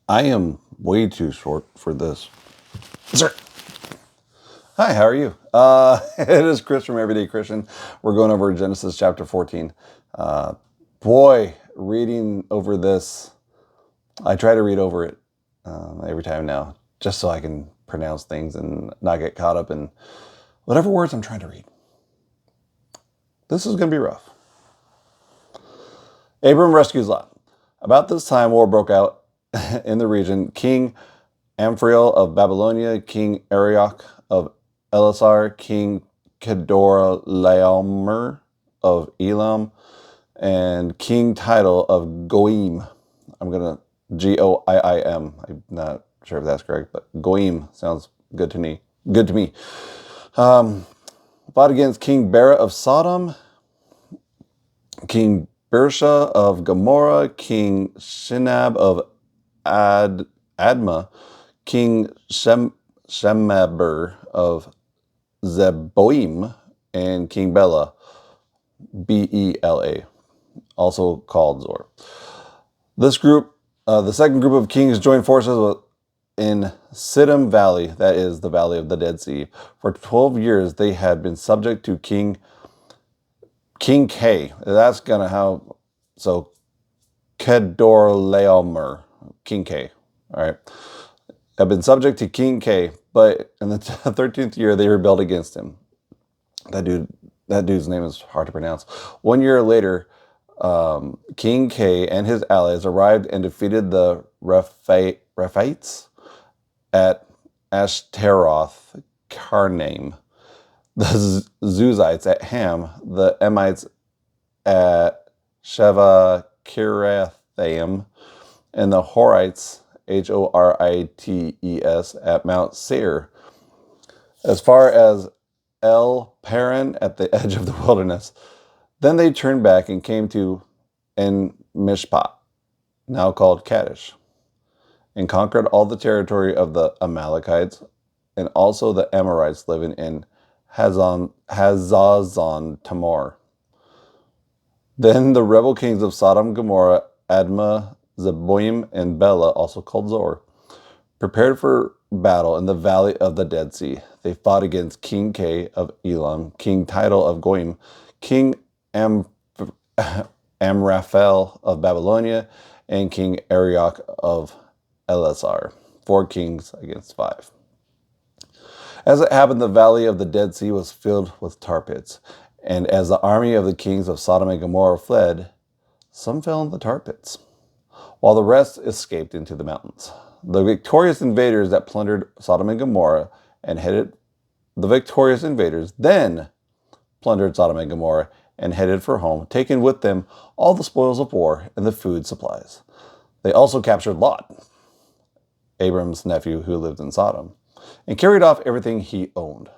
I am way too short for this. Sir. Hi, how are you? It is Chris from Everyday Christian. We're going over Genesis chapter 14. Boy, reading over this, I try to read over it every time now, just so I can pronounce things and not get caught up in whatever words I'm trying to read. This is going to be rough. Abram rescues Lot. About this time, war broke out in the region. King Amphrael of Babylonia, King Arioch of Elasar, King Kedorlaomer of Elam, and King Tidal of Goim. I'm going to Goiim. I'm not sure if that's correct, but Goim sounds good to me. Fought against King Bera of Sodom, King Bersha of Gomorrah, King Shinab of Admah, King Shemeber of Zeboim, and King Bela, Bela, also called Zor. This group, the second group of kings, joined forces in Siddim Valley, that is the Valley of the Dead Sea. For 12 years, they had been subject to King K. That's gonna how. So Kedorlaomer, King K. All right, have been subject to King K, but in the 13th year they rebelled against him. That dude's name is hard to pronounce. 1 year later, King K and his allies arrived and defeated the Rephites at Ashtaroth Karnaim, the Zuzites at Ham, the Emites at Sheva Kirathaim, and the Horites, Horites, at Mount Seir, as far as El Paran at the edge of the wilderness. Then they turned back and came to En Mishpat, now called Kadesh, and conquered all the territory of the Amalekites and also the Amorites living in Hazazon Tamar. Then the rebel kings of Sodom, Gomorrah, Admah, Zeboim, and Bela, also called Zor, prepared for battle in the valley of the Dead Sea. They fought against King K of Elam, King Tidal of Goim, King Amraphel of Babylonia, and King Arioch of Elasar. 4 kings against 5. As it happened, the valley of the Dead Sea was filled with tar pits, and as the army of the kings of Sodom and Gomorrah fled, some fell in the tar pits, while the rest escaped into the mountains. The victorious invaders that plundered Sodom and Gomorrah and headed then plundered Sodom and Gomorrah and headed for home, taking with them all the spoils of war and the food supplies. They also captured Lot, Abram's nephew who lived in Sodom, and carried off everything he owned.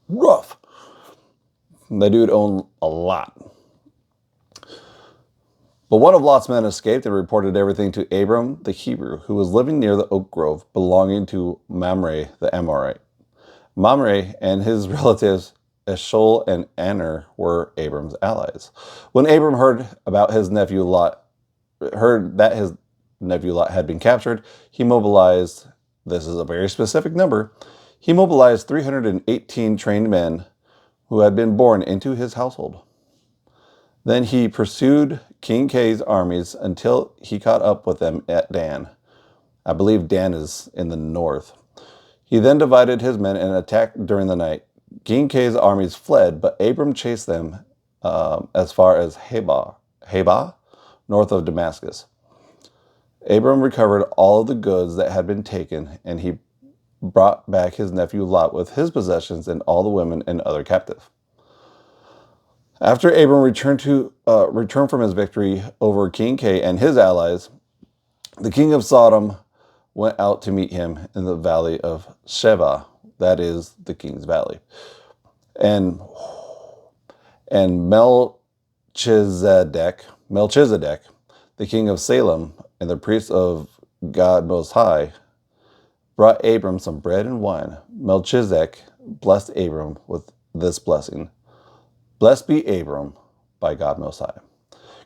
Rough. The dude owned a lot. But one of Lot's men escaped and reported everything to Abram the Hebrew, who was living near the oak grove belonging to Mamre the Amorite. Mamre and his relatives Eshol and Aner were Abram's allies. When Abram heard that his nephew Lot had been captured, he mobilized, this is a very specific number, he mobilized 318 trained men who had been born into his household. Then he pursued King K's armies until he caught up with them at Dan. I believe Dan is in the north. He then divided his men and attacked during the night. King K's armies fled, but Abram chased them as far as Heba, north of Damascus. Abram recovered all of the goods that had been taken, and he brought back his nephew Lot with his possessions and all the women and other captive. After Abram returned from his victory over King K and his allies, the king of Sodom went out to meet him in the valley of Sheva, that is the king's valley, and Melchizedek, the king of Salem, and the priest of God Most High, brought Abram some bread and wine. Melchizedek blessed Abram with this blessing: Blessed be Abram by God Most High,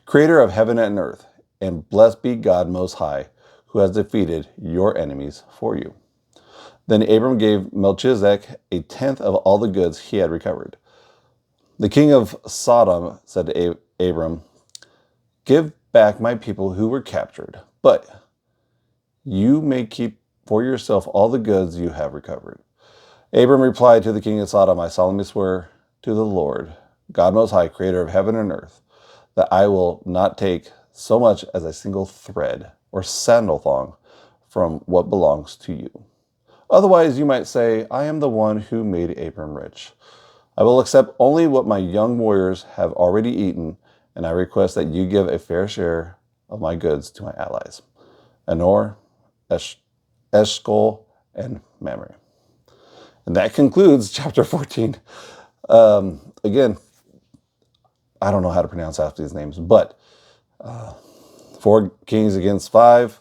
creator of heaven and earth, and blessed be God Most High, who has defeated your enemies for you. Then Abram gave Melchizedek a tenth of all the goods he had recovered. The king of Sodom said to Abram, "Give back my people who were captured, but you may keep for yourself all the goods you have recovered." Abram replied to the king of Sodom, "I solemnly swear to the Lord, God Most High, creator of heaven and earth, that I will not take so much as a single thread or sandal thong from what belongs to you. Otherwise, you might say, I am the one who made Abram rich. I will accept only what my young warriors have already eaten, and I request that you give a fair share of my goods to my allies, Anor, Eshcol, and Mamre." And that concludes chapter 14. Again, I don't know how to pronounce half these names, but 4 kings against 5,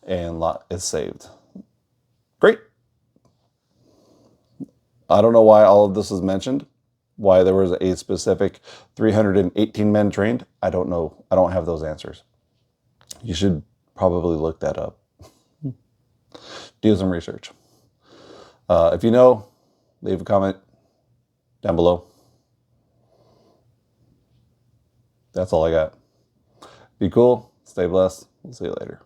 and Lot is saved. Great. I don't know why all of this is mentioned, why there was a specific 318 men trained. I don't know. I don't have those answers. You should probably look that up. Do some research. If you know, leave a comment down below. That's all I got. Be cool. Stay blessed. We'll see you later.